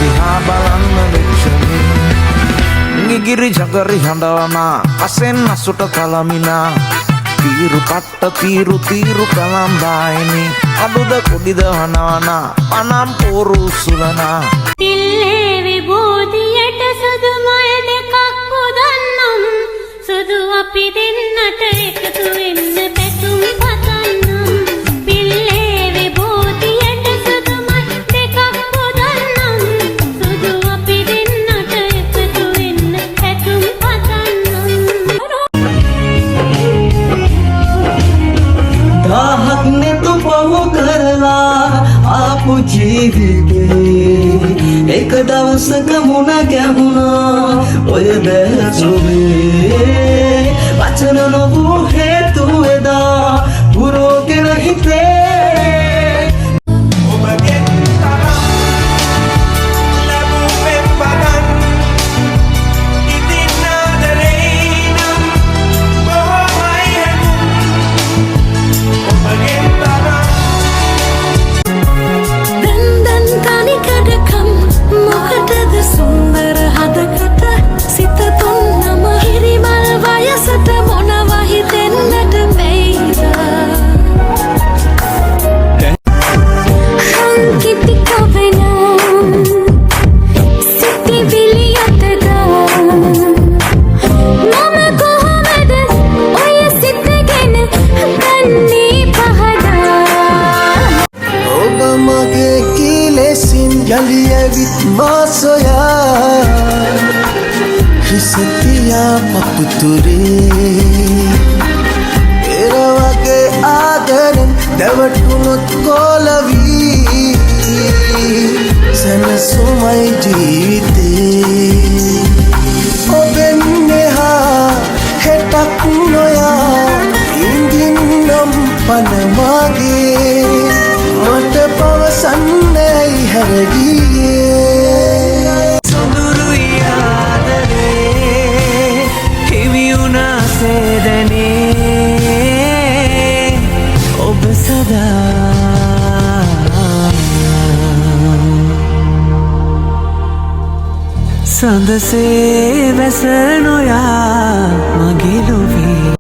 දිහා බලන්න වෙච්චනේ ගිගිරි ජගරි හඬවනා අසෙන් අසුට කලමිනා තීරු පට්ට තීරු කලම්බායනේ අඩුද කුඩිද වනවනා පනම් පෝරු සුලනා පිල්ලේ විභූතියට සුදු මල් දෙකක් පුදන්නම් සුදු අපි දෙන්නට එකතු වෙන්න පැතුම් පතන්නම් පිල්ලේ විභූතියට සුදු මල් දෙකක් පුදන්නම් සුදු අපි දෙන්නට එකතු වෙන්න පැතුම් පතන්නම් दाहक ने तो बहु करला आपु जीविते एक दवसक मुन ගැහුණා ඔය දැසුවේ වචන නොවූ හේතු එදා පුරෝගෙන හිතේ යලියවිත් මාසොයා හිසතියා පපුතුරේ එරවගේ ආදරෙන් දැවටුනොත් කොලවී සැනසුමයි ජීවිතේ ඔබෙන් මෙහා හෙටක් නොයා ඉඳින්නම් පනමගේ මට පවසන්නයි හැරගියේ සොඳුරුයි ආදරේ හිමියුණා සේදනේ ඔබ සදා සඳසේ වැස නොයා මගේ ලොවේ